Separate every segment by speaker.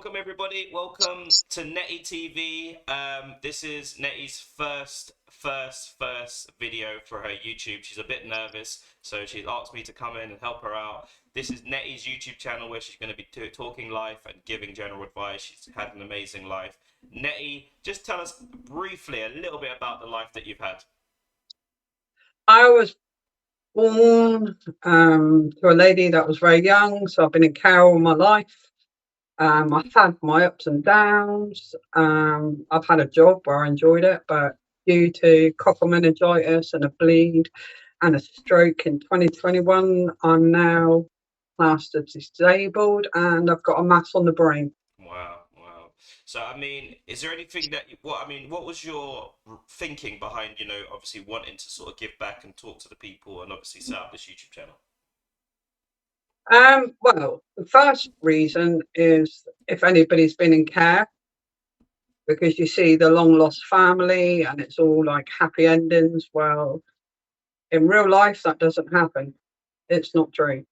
Speaker 1: welcome everybody. Welcome to Netty TV. This is Netty's first video for her YouTube. She's a bit nervous, so she's asked me to come in and help her out. This is Netty's YouTube channel where she's going to be talking life and giving general advice. She's had an amazing life. Netty, just tell us briefly a little bit about the life that you've had.
Speaker 2: I was born to a lady that was very young, so I've been in care all my life. I've had my ups and downs. I've had a job where I enjoyed it, but due to copper meningitis and a bleed and a stroke in 2021, I'm now classed as disabled and I've got a mass on the brain.
Speaker 1: Wow, wow. So, I mean, is there anything that what was your thinking behind, obviously wanting to sort of give back and talk to the people and obviously set up this YouTube channel?
Speaker 2: Well, the first reason is if anybody's been in care, because you see the long lost family and it's all like happy endings. Well, in real life, that doesn't happen. It's not true.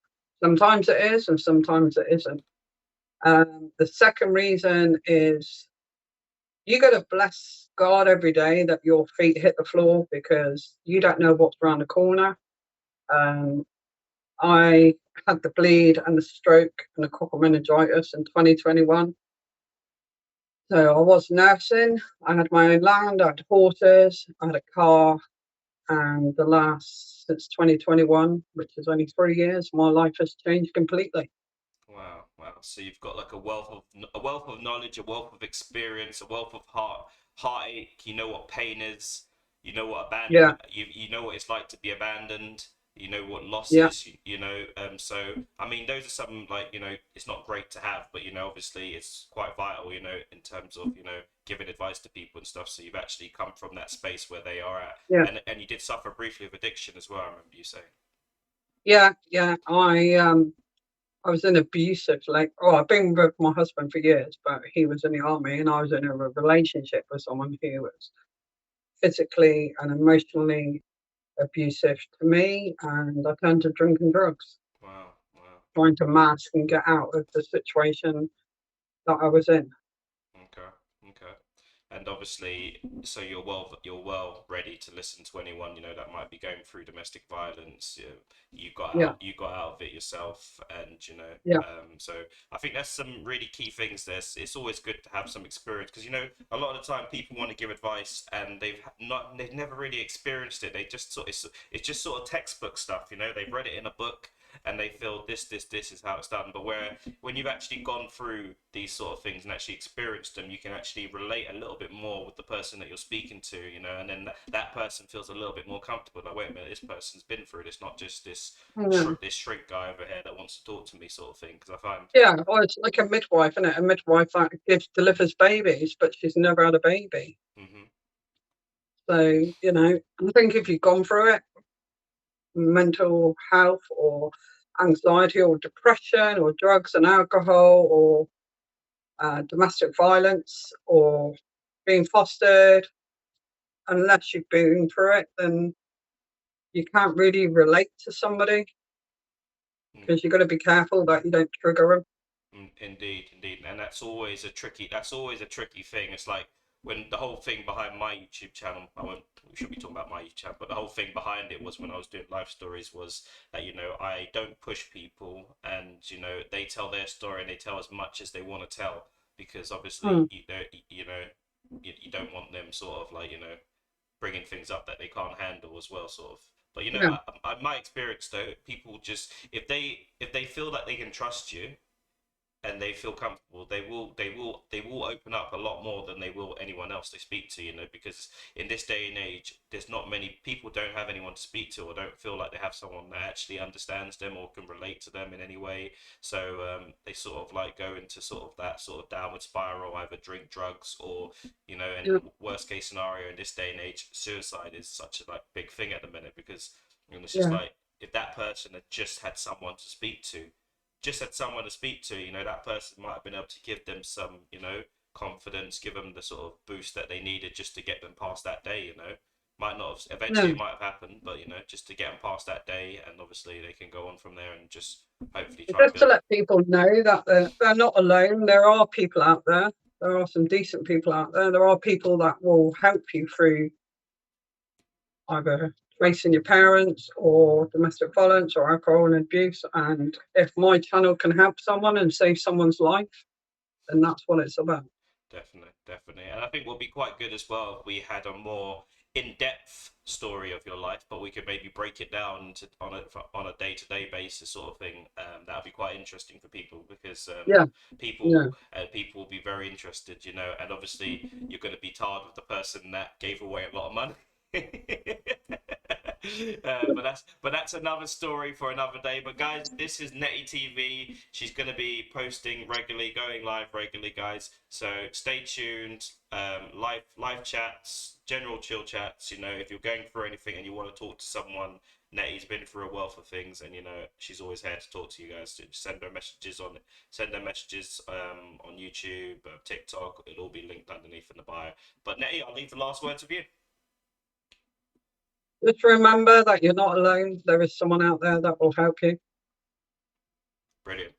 Speaker 2: Sometimes it is, and sometimes it isn't. The second reason is you got to bless God every day that your feet hit the floor because you don't know what's around the corner. Um, I had the bleed and the stroke and the copper meningitis in 2021. So I was nursing. I had my own land. I had horses. I had a car. And the last since 2021, which is only 3 years, my life has changed completely.
Speaker 1: Wow, wow. So you've got like a wealth of knowledge, a wealth of experience, a wealth of heartache. You know what pain is. You know what
Speaker 2: Yeah,
Speaker 1: abandonment. You know what it's like to be abandoned. You know what loss
Speaker 2: yeah,
Speaker 1: is. So I mean, those are some like it's not great to have, but obviously it's quite vital. In terms of giving advice to people and stuff. So you've actually come from that space where they are at,
Speaker 2: yeah,
Speaker 1: and you did suffer briefly of addiction as well. I remember you saying.
Speaker 2: yeah, yeah. I was in abusive, like, oh, I've been with my husband for years, but he was in the army and I was in a relationship with someone who was physically and emotionally abusive to me. And I turned to drink and drugs,
Speaker 1: Wow, wow.
Speaker 2: trying to mask and get out of the situation that I was in.
Speaker 1: Okay, okay. And obviously, so you're well ready to listen to anyone that might be going through domestic violence. You got
Speaker 2: Yeah,
Speaker 1: out you got out of it yourself, and
Speaker 2: yeah,
Speaker 1: so I think that's some really key things. It's always good to have some experience because a lot of the time people want to give advice and they've never really experienced it. They just it's just sort of textbook stuff. They've read it in a book and they feel this is how it's done. But when you've actually gone through these sort of things and actually experienced them, you can actually relate a little bit more with the person that you're speaking to, and then that person feels a little bit more comfortable. Like, wait a minute, this person's been through this, not just
Speaker 2: yeah.
Speaker 1: this shrink guy over here that wants to talk to me, sort of thing. Because I find,
Speaker 2: Yeah, well, it's like a midwife, isn't it? A midwife that delivers babies, but she's never had a baby.
Speaker 1: hmm
Speaker 2: So, I think if you've gone through it, mental health or anxiety or depression or drugs and alcohol or domestic violence or being fostered, unless you've been through it, then you can't really relate to somebody because you've got to be careful that you don't trigger them.
Speaker 1: Indeed, indeed, and that's always a tricky thing. It's like when the whole thing behind my YouTube channel, we should be talking about my YouTube channel, but the whole thing behind it was when I was doing life stories was that I don't push people, and they tell their story and they tell as much as they want to tell because obviously
Speaker 2: Mm,
Speaker 1: you don't want them sort of like bringing things up that they can't handle as well, sort of. But
Speaker 2: yeah,
Speaker 1: my experience though, people just if they feel that they can trust you and they feel comfortable, they will open up a lot more than they will anyone else they speak to. Because in this day and age, there's not many people don't have anyone to speak to or don't feel like they have someone that actually understands them or can relate to them in any way. So they sort of like go into sort of that sort of downward spiral, either drink drugs or and
Speaker 2: yeah,
Speaker 1: worst case scenario in this day and age, suicide is such a like big thing at the minute because it's just
Speaker 2: yeah,
Speaker 1: like if that person had just had someone to speak to, that person might have been able to give them some confidence, give them the sort of boost that they needed just to get them past that day. Might not have, eventually
Speaker 2: No,
Speaker 1: it might have happened, but you know, just to get them past that day, and obviously they can go on from there and just hopefully try and
Speaker 2: just to
Speaker 1: build.
Speaker 2: let people know that they're not alone. There are people out there. There are some decent people out there. There are people that will help you through either facing your parents or domestic violence or alcohol and abuse. And if my channel can help someone and save someone's life, then that's what it's about.
Speaker 1: Definitely, definitely. And I think what would be quite good as well if we had a more in-depth story of your life, but we could maybe break it down to, on a day-to-day basis sort of thing. That would be quite interesting for people because
Speaker 2: Yeah, yeah.
Speaker 1: people will be very interested, you know. And obviously, you're going to be tarred with the person that gave away a lot of money. But that's another story for another day. But guys, this is Netty TV. She's going to be posting regularly, going live regularly, guys. So stay tuned. Live chats, general chill chats. You know, if you're going through anything and you want to talk to someone, Netty's been through a wealth of things, and you know she's always here to talk to you guys. So send her messages on YouTube, TikTok. It'll all be linked underneath in the bio. But Netty, I'll leave the last words with you.
Speaker 2: Just remember that you're not alone. There is someone out there that will help you.
Speaker 1: Brilliant.